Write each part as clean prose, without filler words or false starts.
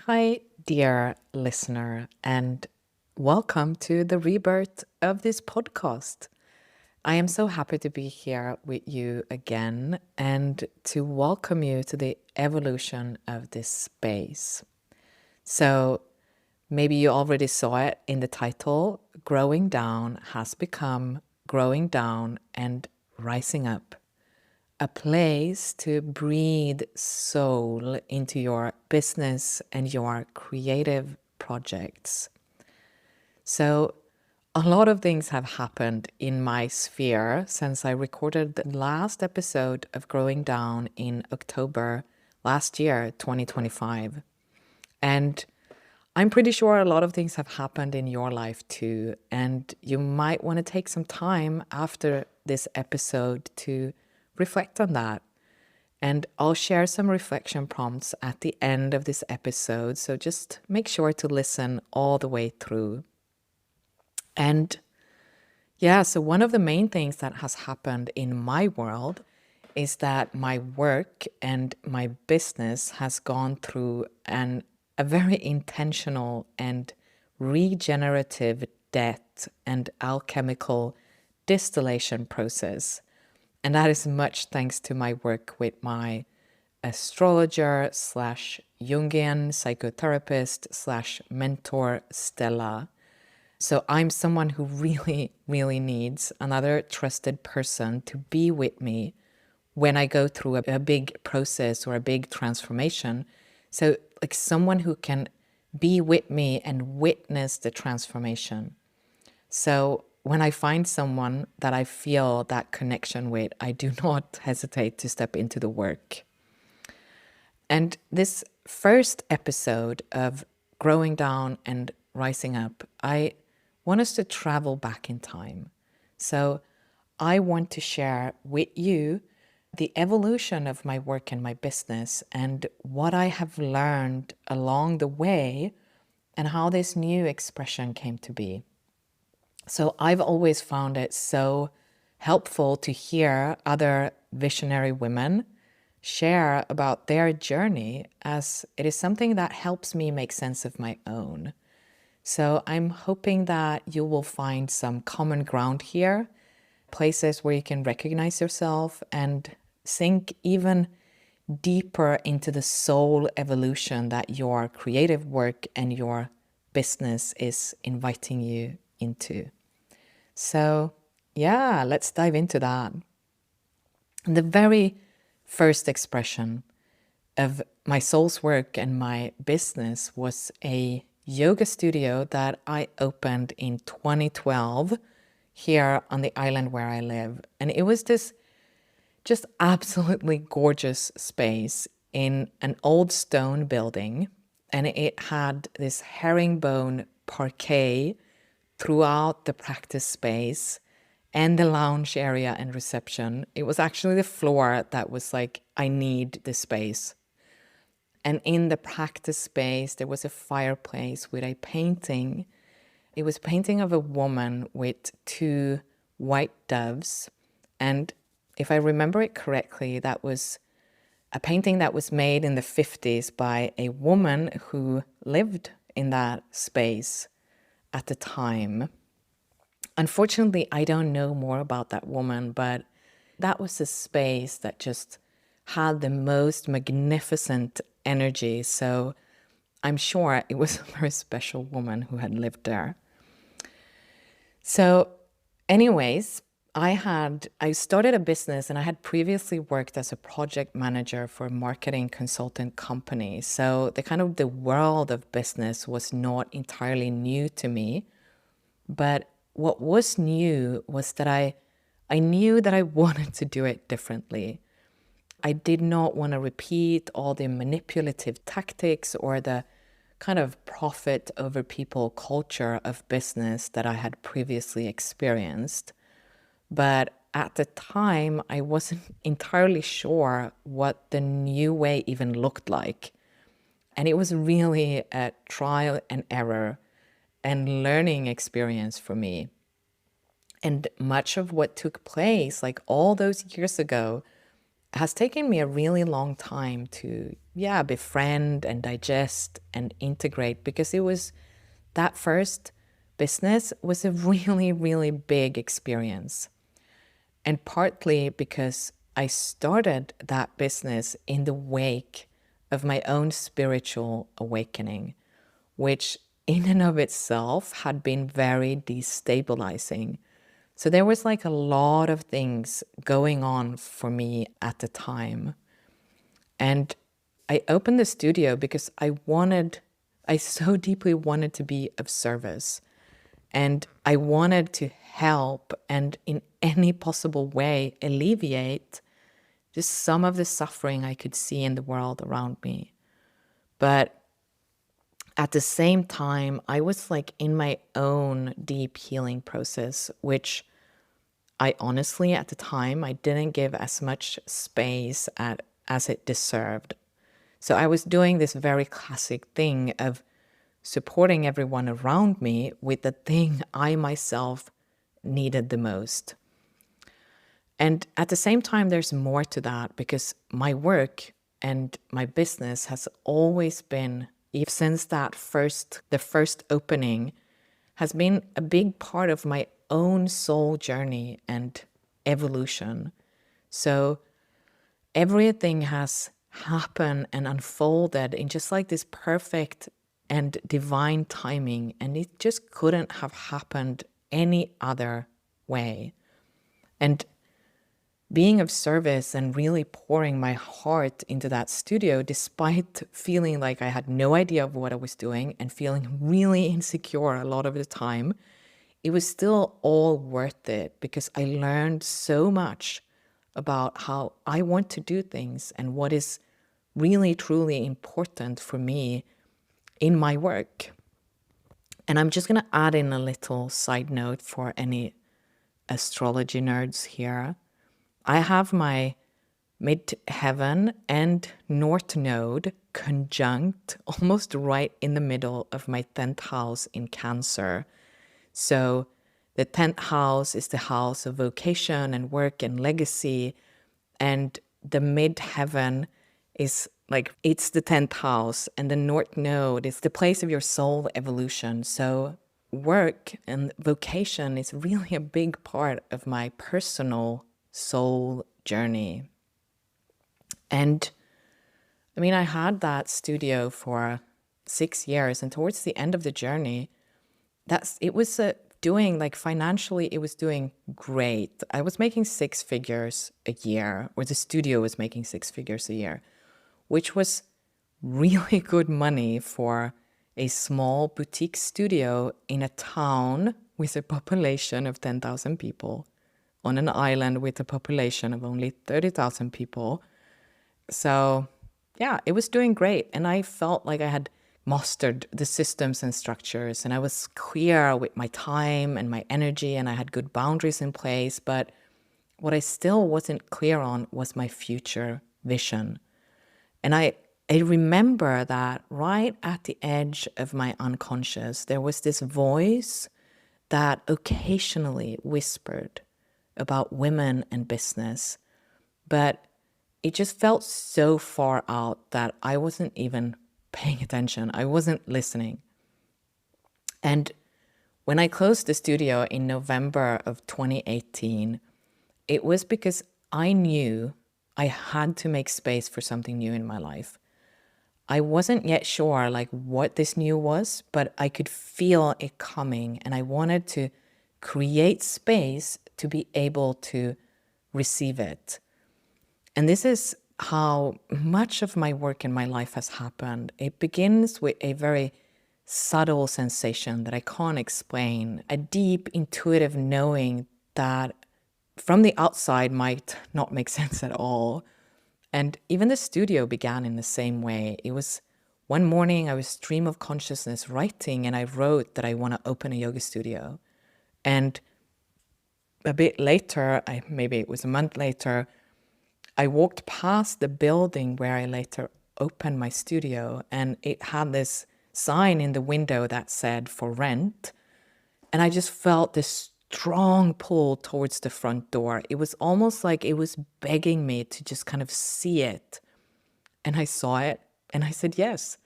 Hi, dear listener, and welcome to the rebirth of this podcast. I am so happy to be here with you again and to welcome you to the evolution of this space. So, maybe you already saw it in the title Growing Down has become growing down and rising up, a place to breathe soul into your business and your creative projects. So, a lot of things have happened in my sphere since I recorded the last episode of Growing Down in October last year, 2025. And I'm pretty sure a lot of things have happened in your life too. And you might want to take some time after this episode to reflect on that. And I'll share some reflection prompts at the end of this episode. So just make sure to listen all the way through. And yeah, so one of the main things that has happened in my world is that my work and my business has gone through a very intentional and regenerative death and alchemical distillation process. And that is much thanks to my work with my astrologer slash Jungian psychotherapist slash mentor, Stella. So I'm someone who really, really needs another trusted person to be with me when I go through a big process or a big transformation. So like someone who can be with me and witness the transformation. So when I find someone that I feel that connection with, I do not hesitate to step into the work. And this first episode of Growing Down and Rising Up, I want us to travel back in time. So I want to share with you the evolution of my work and my business and what I have learned along the way and how this new expression came to be. So I've always found it so helpful to hear other visionary women share about their journey, as it is something that helps me make sense of my own. So I'm hoping that you will find some common ground here, places where you can recognize yourself and sink even deeper into the soul evolution that your creative work and your business is inviting you into. So, yeah, let's dive into that. The very first expression of my soul's work and my business was a yoga studio that I opened in 2012 here on the island where I live. And it was this just absolutely gorgeous space in an old stone building. And it had this herringbone parquet throughout the practice space and the lounge area and reception. It was actually the floor that was like, I need this space. And in the practice space, there was a fireplace with a painting. It was a painting of a woman with two white doves. And if I remember it correctly, that was a painting that was made in the 50s by a woman who lived in that space at the time. Unfortunately, I don't know more about that woman, but that was a space that just had the most magnificent energy. So I'm sure it was a very special woman who had lived there. So anyways, I started a business, and I had previously worked as a project manager for a marketing consultant company. So the world of business was not entirely new to me. But what was new was that I knew that I wanted to do it differently. I did not want to repeat all the manipulative tactics or the kind of profit over people culture of business that I had previously experienced. But at the time, I wasn't entirely sure what the new way even looked like. And it was really a trial and error and learning experience for me. And much of what took place, like all those years ago, has taken me a really long time to, befriend and digest and integrate, because it was that first business was a really, really big experience. And partly because I started that business in the wake of my own spiritual awakening, which in and of itself had been very destabilizing. So there was like a lot of things going on for me at the time. And I opened the studio because I so deeply wanted to be of service. And I wanted to help and in any possible way alleviate just some of the suffering I could see in the world around me. But at the same time, I was like in my own deep healing process, which I honestly, at the time, I didn't give as much space as it deserved. So I was doing this very classic thing of supporting everyone around me with the thing I myself needed the most. And at the same time, there's more to that, because my work and my business has always been, even since the first opening, has been a big part of my own soul journey and evolution. So everything has happened and unfolded in just like this perfect and divine timing, and it just couldn't have happened any other way. And being of service and really pouring my heart into that studio, despite feeling like I had no idea of what I was doing and feeling really insecure a lot of the time, it was still all worth it, because I learned so much about how I want to do things and what is really, truly important for me in my work. And I'm just going to add in a little side note for any astrology nerds here. I have my midheaven and north node conjunct almost right in the middle of my 10th house in Cancer. So the 10th house is the house of vocation and work and legacy. And the midheaven is like, it's the 10th house. And the north node is the place of your soul evolution. So work and vocation is really a big part of my personal soul journey. And I mean, I had that studio for 6 years, and towards the end of the journey, it was doing, like, financially, it was doing great. I was making 6 figures a year, or the studio was making 6 figures a year, which was really good money for a small boutique studio in a town with a population of 10,000 people, on an island with a population of only 30,000 people. So yeah, it was doing great. And I felt like I had mastered the systems and structures, and I was clear with my time and my energy, and I had good boundaries in place. But what I still wasn't clear on was my future vision. And I remember that right at the edge of my unconscious, there was this voice that occasionally whispered about women and business, but it just felt so far out that I wasn't even paying attention. I wasn't listening. And when I closed the studio in November of 2018, it was because I knew I had to make space for something new in my life. I wasn't yet sure like what this new was, but I could feel it coming, and I wanted to create space to be able to receive it. And this is how much of my work in my life has happened. It begins with a very subtle sensation that I can't explain, a deep intuitive knowing that from the outside might not make sense at all. And even the studio began in the same way. It was one morning I was stream of consciousness writing, and I wrote that I want to open a yoga studio. And a bit later, maybe it was a month later, I walked past the building where I later opened my studio, and it had this sign in the window that said "for rent." And I just felt this strong pull towards the front door. It was almost like it was begging me to just kind of see it. And I saw it and I said yes.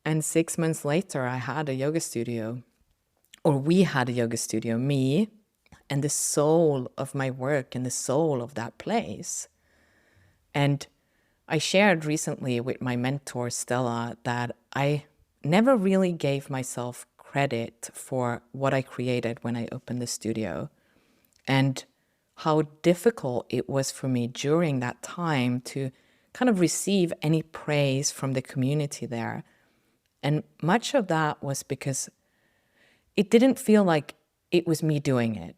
And 6 months later, I had a yoga studio, or we had a yoga studio, me and the soul of my work and the soul of that place. And I shared recently with my mentor, Stella, that I never really gave myself credit for what I created when I opened the studio, and how difficult it was for me during that time to kind of receive any praise from the community there. And much of that was because it didn't feel like it was me doing it.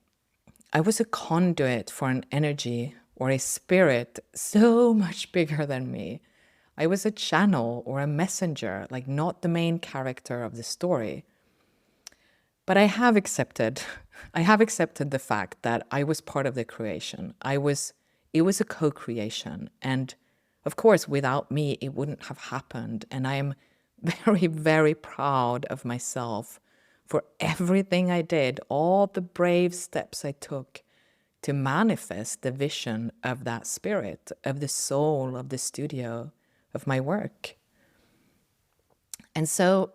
I was a conduit for an energy or a spirit so much bigger than me. I was a channel or a messenger, like not the main character of the story. But I have accepted the fact that I was part of the creation. It was a co-creation. And of course, without me, it wouldn't have happened. And I am very, very proud of myself for everything I did, all the brave steps I took to manifest the vision of that spirit, of the soul of the studio, of my work. And so,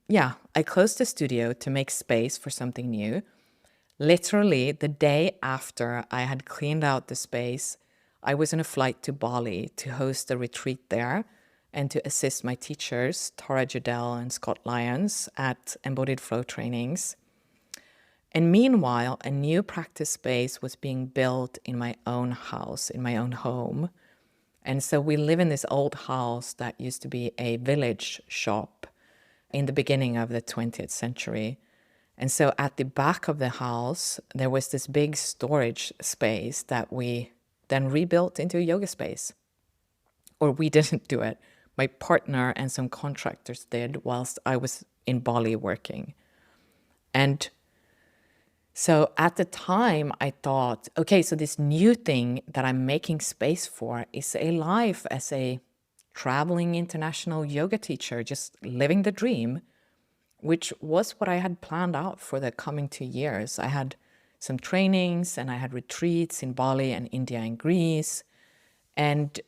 yeah, I closed the studio to make space for something new. Literally, the day after I had cleaned out the space, I was on a flight to Bali to host a retreat there and to assist my teachers, Tara Judell and Scott Lyons, at Embodied Flow trainings. And meanwhile, a new practice space was being built in my own house, in my own home. And so we live in this old house that used to be a village shop in the beginning of the 20th century. And so at the back of the house, there was this big storage space that we then rebuilt into a yoga space. Or we didn't do it. My partner and some contractors did whilst I was in Bali working. And so at the time, I thought, okay, so this new thing that I'm making space for is a life as a traveling international yoga teacher, just living the dream, which was what I had planned out for the coming 2 years. I had some trainings and I had retreats in Bali and India and Greece. And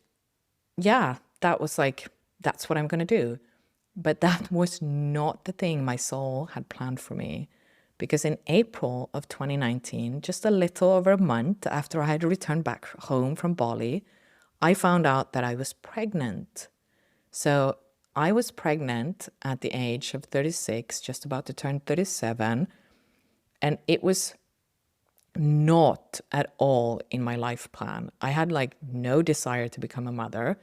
yeah, that was like, that's what I'm going to do. But that was not the thing my soul had planned for me. Because in April of 2019, just a little over a month after I had returned back home from Bali, I found out that I was pregnant. So I was pregnant at the age of 36, just about to turn 37. And it was not at all in my life plan. I had like no desire to become a mother.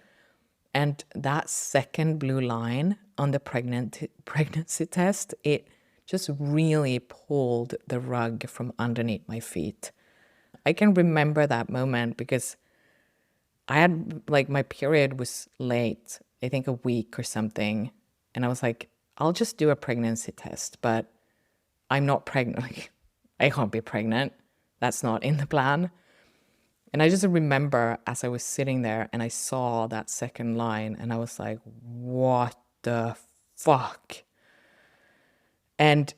And that second blue line on the pregnancy test, it just really pulled the rug from underneath my feet. I can remember that moment because I had, like, my period was late, I think a week or something. And I was like, I'll just do a pregnancy test, but I'm not pregnant. Like, I can't be pregnant. That's not in the plan. And I just remember as I was sitting there and I saw that second line and I was like, what the fuck? And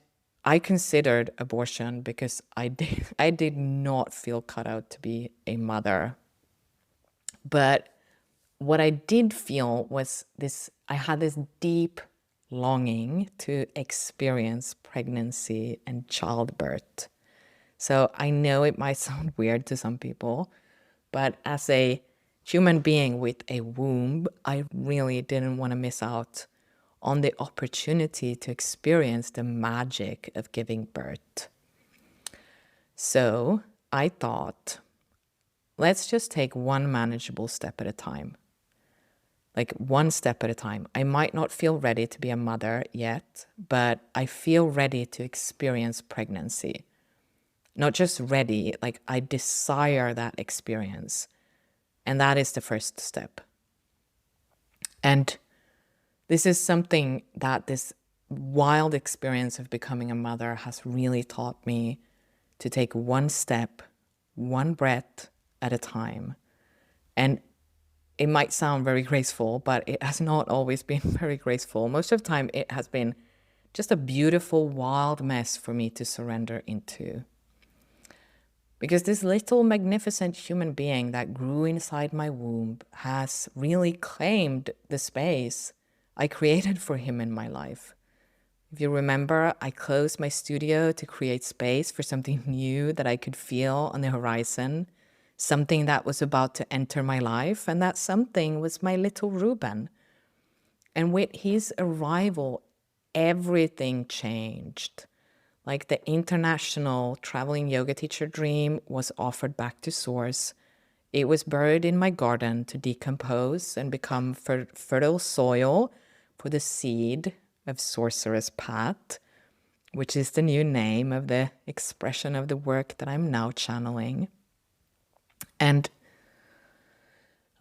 I considered abortion because I did not feel cut out to be a mother. But what I did feel was this, I had this deep longing to experience pregnancy and childbirth. So I know it might sound weird to some people, but as a human being with a womb, I really didn't want to miss out on the opportunity to experience the magic of giving birth. So I thought, let's just take one manageable step at a time. Like one step at a time. I might not feel ready to be a mother yet, but I feel ready to experience pregnancy. Not just ready, like I desire that experience. And that is the first step. And this is something that this wild experience of becoming a mother has really taught me to take one step, one breath at a time. And it might sound very graceful, but it has not always been very graceful. Most of the time, it has been just a beautiful, wild mess for me to surrender into. Because this little magnificent human being that grew inside my womb has really claimed the space I created for him in my life. If you remember, I closed my studio to create space for something new that I could feel on the horizon, something that was about to enter my life, and that something was my little Ruben. And with his arrival, everything changed. Like the international traveling yoga teacher dream was offered back to source. It was buried in my garden to decompose and become fertile soil for the seed of Sorceress Path, which is the new name of the expression of the work that I'm now channeling. And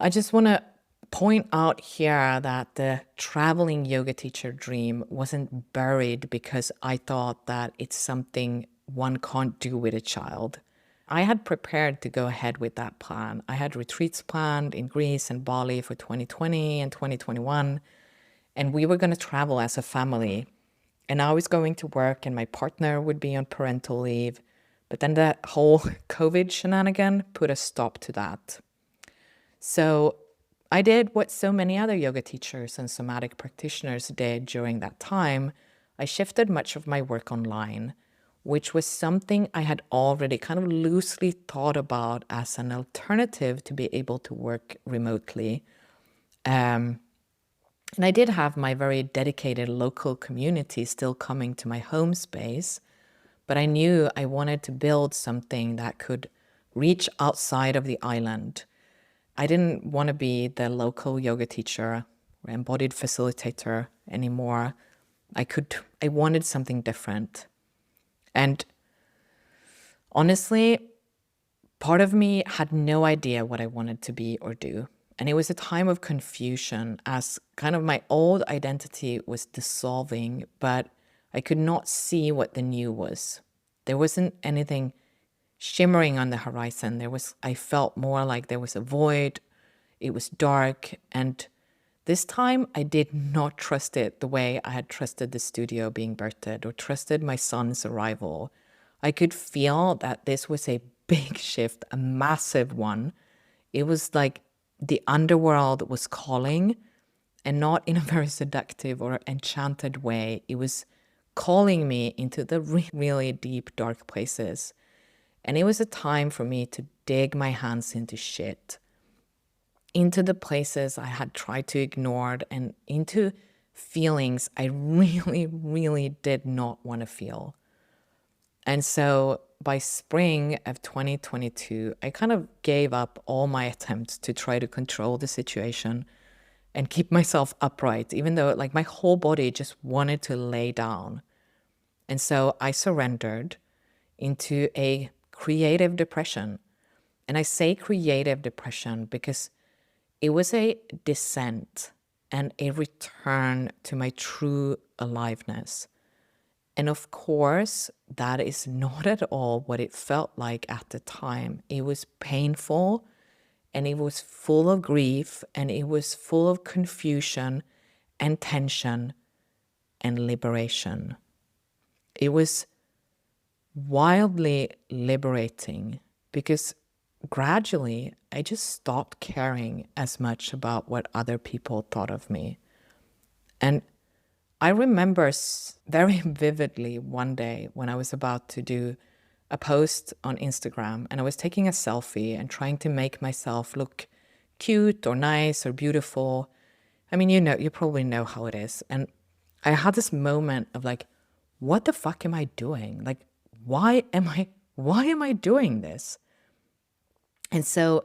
I just want to point out here that the traveling yoga teacher dream wasn't buried because I thought that it's something one can't do with a child. I had prepared to go ahead with that plan. I had retreats planned in Greece and Bali for 2020 and 2021, and we were going to travel as a family. And I was going to work and my partner would be on parental leave. But then the whole COVID shenanigan put a stop to that. So I did what so many other yoga teachers and somatic practitioners did during that time. I shifted much of my work online, which was something I had already kind of loosely thought about as an alternative to be able to work remotely. And I did have my very dedicated local community still coming to my home space, but I knew I wanted to build something that could reach outside of the island. I didn't want to be the local yoga teacher or embodied facilitator anymore. I wanted something different. And honestly, part of me had no idea what I wanted to be or do. And it was a time of confusion as kind of my old identity was dissolving, but I could not see what the new was. There wasn't anything shimmering on the horizon. I felt more like there was a void. It was dark. And this time I did not trust it the way I had trusted the studio being birthed or trusted my son's arrival. I could feel that this was a big shift, a massive one. It was like the underworld was calling, and not in a very seductive or enchanted way. It was calling me into the really deep, dark places. And it was a time for me to dig my hands into shit, into the places I had tried to ignore, and into feelings I really, really did not want to feel. And so by spring of 2022, I kind of gave up all my attempts to try to control the situation and keep myself upright, even though like my whole body just wanted to lay down. And so I surrendered into a creative depression. And I say creative depression because it was a descent and a return to my true aliveness. And of course, that is not at all what it felt like at the time. It was painful and it was full of grief and it was full of confusion and tension and liberation. It was wildly liberating because gradually I just stopped caring as much about what other people thought of me. And I remember very vividly one day when I was about to do a post on Instagram and I was taking a selfie and trying to make myself look cute or nice or beautiful. I mean, you probably know how it is. And I had this moment of like, what the fuck am I doing? Like, why am I doing this? And so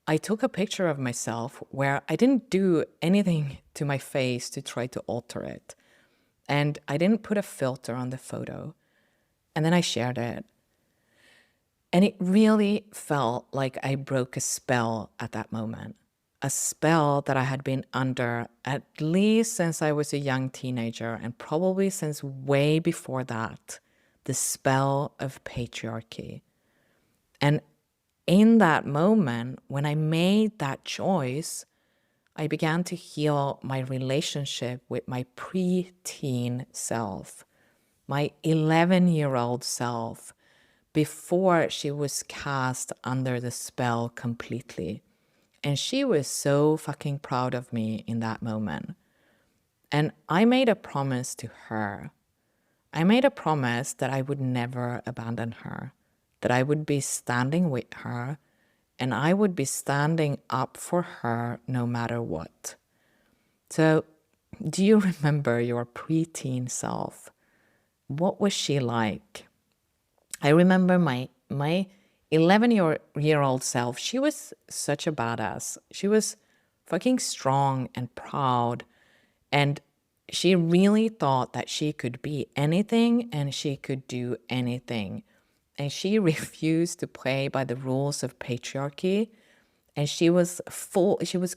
I took a picture of myself where I didn't do anything to my face to try to alter it. And I didn't put a filter on the photo. And then I shared it. And it really felt like I broke a spell at that moment. A spell that I had been under at least since I was a young teenager and probably since way before that. The spell of patriarchy. And in that moment, when I made that choice, I began to heal my relationship with my pre-teen self, my 11-year-old self, before she was cast under the spell completely. And she was so fucking proud of me in that moment. And I made a promise to her. I made a promise that I would never abandon her, that I would be standing with her, and I would be standing up for her no matter what. So, do you remember your preteen self? What was she like? I remember my 11-year-old self. She was such a badass. She was fucking strong and proud, and she really thought that she could be anything and she could do anything. And she refused to play by the rules of patriarchy. And she was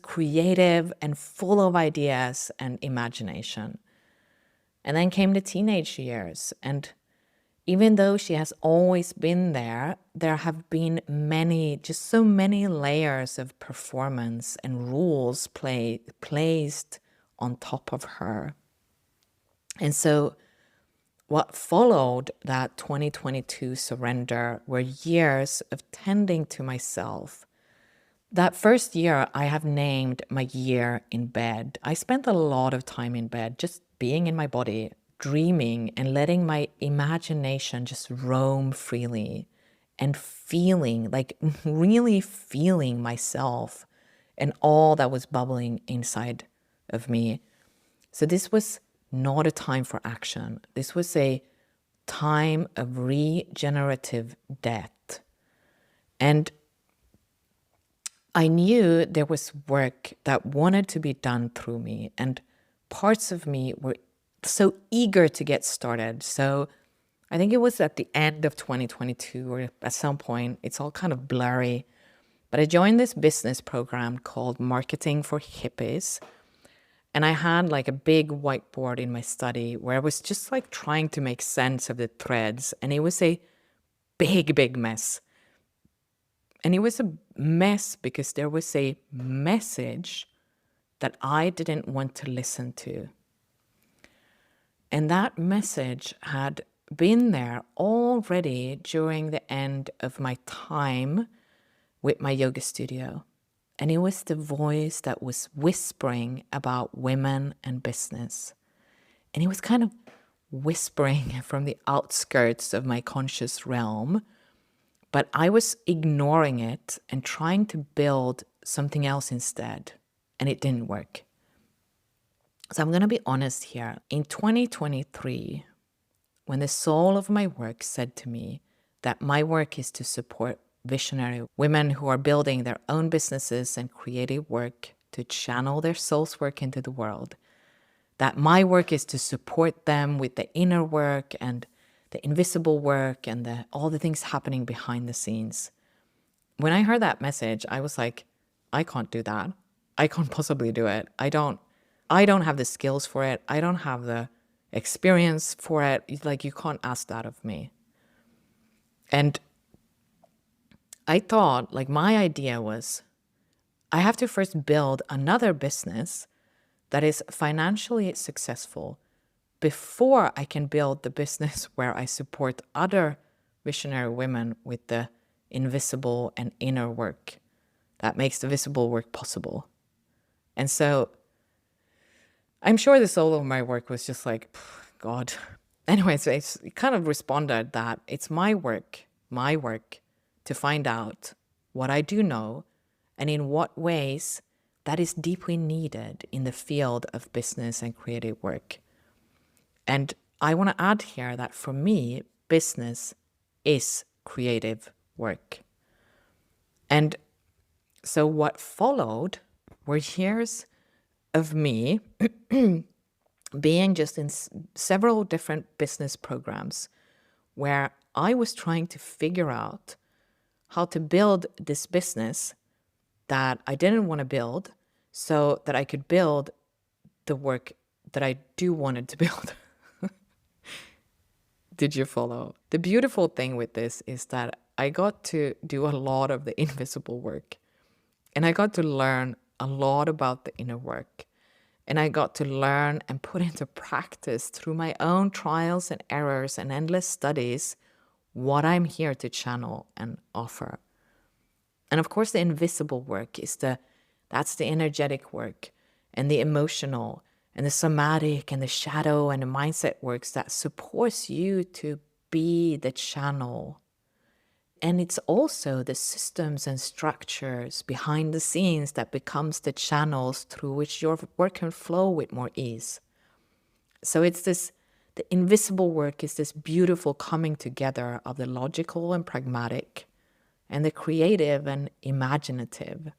creative and full of ideas and imagination. And then came the teenage years. And even though she has always been there, there have been just so many layers of performance and rules placed on top of her. And so what followed that 2022 surrender were years of tending to myself. That first year, I have named my year in bed. I spent a lot of time in bed, just being in my body, dreaming and letting my imagination just roam freely and feeling, like really feeling myself and all that was bubbling inside of me. So this was not a time for action. This was a time of regenerative death. And I knew there was work that wanted to be done through me, and parts of me were so eager to get started. So I think it was at the end of 2022 or at some point, it's all kind of blurry. But I joined this business program called Marketing for Hippies. And I had like a big whiteboard in my study where I was just like trying to make sense of the threads. And it was a big, big mess. And it was a mess because there was a message that I didn't want to listen to. And that message had been there already during the end of my time with my yoga studio. And it was the voice that was whispering about women and business. And it was kind of whispering from the outskirts of my conscious realm. But I was ignoring it and trying to build something else instead. And it didn't work. So I'm going to be honest here. In 2023, when the soul of my work said to me that my work is to support visionary women who are building their own businesses and creative work to channel their soul's work into the world, that my work is to support them with the inner work and the invisible work and all the things happening behind the scenes. When I heard that message, I was like, I can't do that. I can't possibly do it. I don't have the skills for it. I don't have the experience for it. It's like, you can't ask that of me. And I thought, like, my idea was, I have to first build another business that is financially successful before I can build the business where I support other visionary women with the invisible and inner work that makes the visible work possible. And so I'm sure the soul of my work was just like, God. Anyways, it kind of responded that it's my work to find out what I do know and in what ways that is deeply needed in the field of business and creative work. And I want to add here that for me, business is creative work. And so what followed were years of me being just in several different business programs where I was trying to figure out how to build this business that I didn't want to build so that I could build the work that I do wanted to build. Did you follow? The beautiful thing with this is that I got to do a lot of the invisible work, and I got to learn a lot about the inner work, and I got to learn and put into practice through my own trials and errors and endless studies what I'm here to channel and offer. And of course, the invisible work is that's the energetic work and the emotional and the somatic and the shadow and the mindset works that supports you to be the channel. And it's also the systems and structures behind the scenes that becomes the channels through which your work can flow with more ease. So the invisible work is this beautiful coming together of the logical and pragmatic and the creative and imaginative.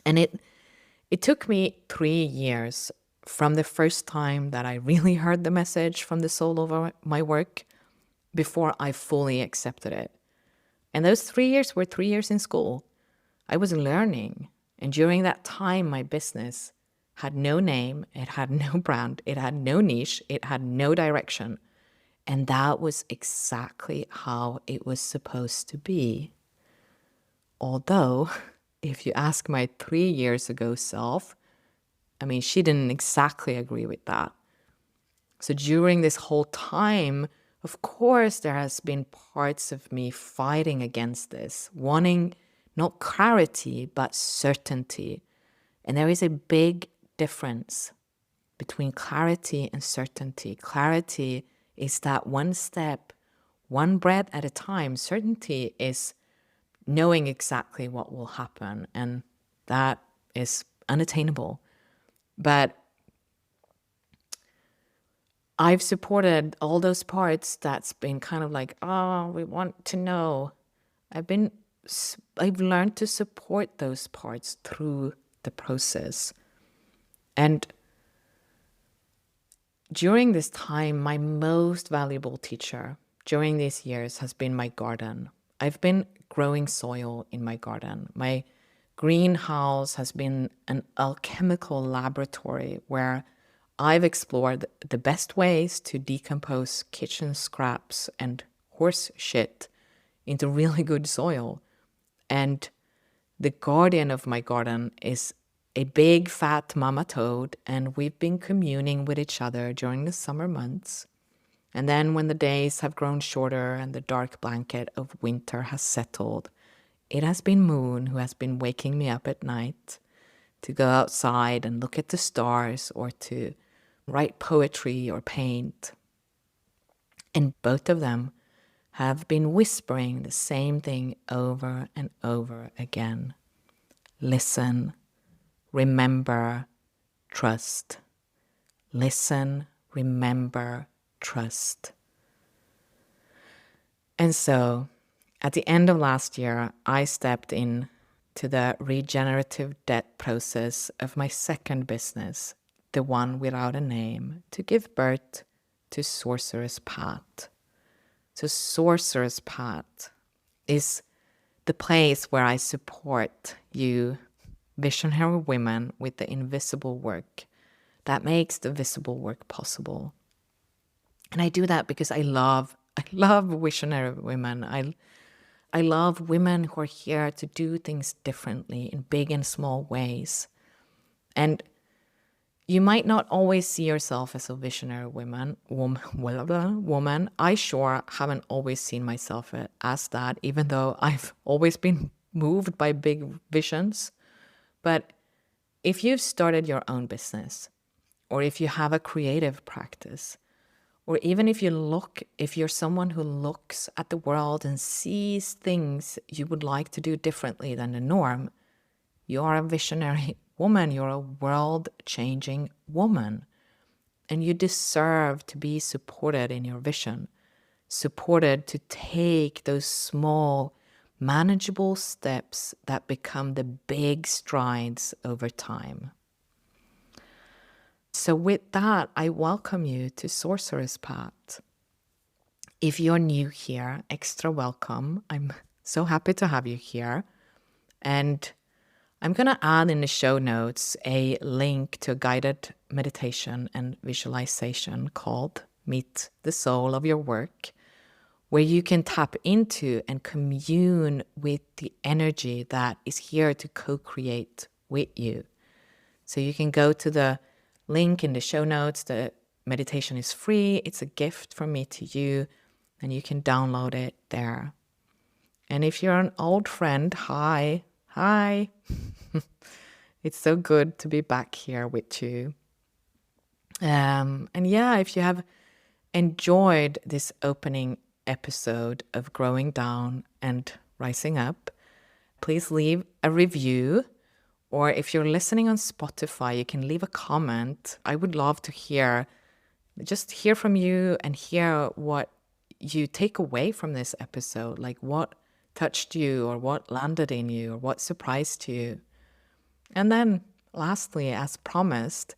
And it took me 3 years from the first time that I really heard the message from the soul of my work before I fully accepted it. And those 3 years were 3 years in school. I was learning. And during that time, my business had no name, it had no brand, it had no niche, it had no direction. And that was exactly how it was supposed to be. Although, if you ask my 3 years ago self, I mean, she didn't exactly agree with that. So during this whole time, of course, there has been parts of me fighting against this, wanting not clarity, but certainty. And there is a big difference between clarity and certainty. Clarity is that one step, one breath at a time. Certainty is knowing exactly what will happen, and that is unattainable. But I've supported all those parts that's been kind of like, oh, we want to know. I've learned to support those parts through the process. And during this time, my most valuable teacher during these years has been my garden. I've been growing soil in my garden. My greenhouse has been an alchemical laboratory where I've explored the best ways to decompose kitchen scraps and horse shit into really good soil. And the guardian of my garden is a big fat mama toad, and we've been communing with each other during the summer months. And then when the days have grown shorter and the dark blanket of winter has settled, it has been Moon who has been waking me up at night to go outside and look at the stars or to write poetry or paint. And both of them have been whispering the same thing over and over again. Listen, remember, trust. Listen, remember, trust. And so, at the end of last year, I stepped in to the regenerative death process of my second business, the one without a name, to give birth to Sorceress Path. So Sorceress Path is the place where I support you visionary women with the invisible work that makes the visible work possible. And I do that because I love visionary women. I love women who are here to do things differently in big and small ways. And you might not always see yourself as a visionary woman. I sure haven't always seen myself as that, even though I've always been moved by big visions. But if you've started your own business, or if you have a creative practice, or even if you're someone who looks at the world and sees things you would like to do differently than the norm, you are a visionary woman. You're a world-changing woman. And you deserve to be supported in your vision, supported to take those small, manageable steps that become the big strides over time. So with that, I welcome you to Sorceress Path. If you're new here, extra welcome. I'm so happy to have you here. And I'm going to add in the show notes a link to a guided meditation and visualization called Meet the Soul of Your Work, where you can tap into and commune with the energy that is here to co-create with you. So you can go to the link in the show notes. The meditation is free. It's a gift from me to you. and you can download it there. And if you're an old friend, hi. It's so good to be back here with you. And yeah, if you have enjoyed this opening episode of Growing Down and Rising Up, please leave a review. Or if you're listening on Spotify, you can leave a comment. I would love to just hear from you and hear what you take away from this episode, like what touched you or what landed in you or what surprised you. And then lastly, as promised,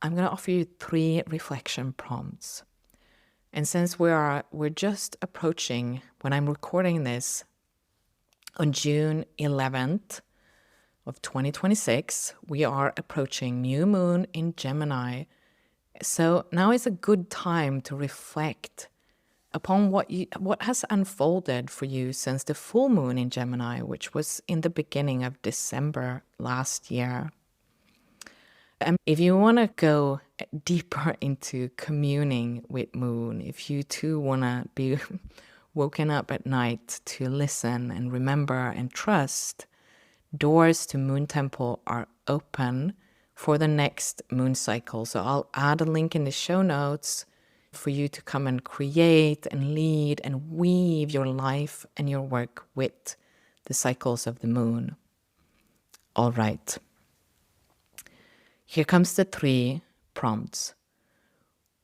I'm going to offer you 3 reflection prompts. And since we're just approaching, when I'm recording this on June 11th of 2026, we are approaching new moon in Gemini. So now is a good time to reflect upon what has unfolded for you since the full moon in Gemini, which was in the beginning of December last year. And if you want to go deeper into communing with moon, if you too want to be woken up at night to listen and remember and trust, doors to Moon Temple are open for the next moon cycle. So I'll add a link in the show notes for you to come and create and lead and weave your life and your work with the cycles of the moon. All right. Here comes the 3 prompts.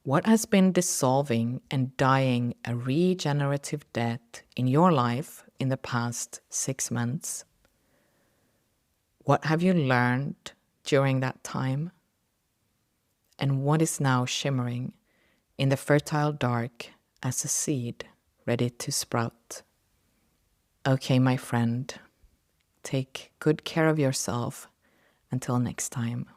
What has been dissolving and dying a regenerative death in your life in the past 6 months? What have you learned during that time? And what is now shimmering in the fertile dark as a seed ready to sprout? Okay, my friend, take good care of yourself. Until next time.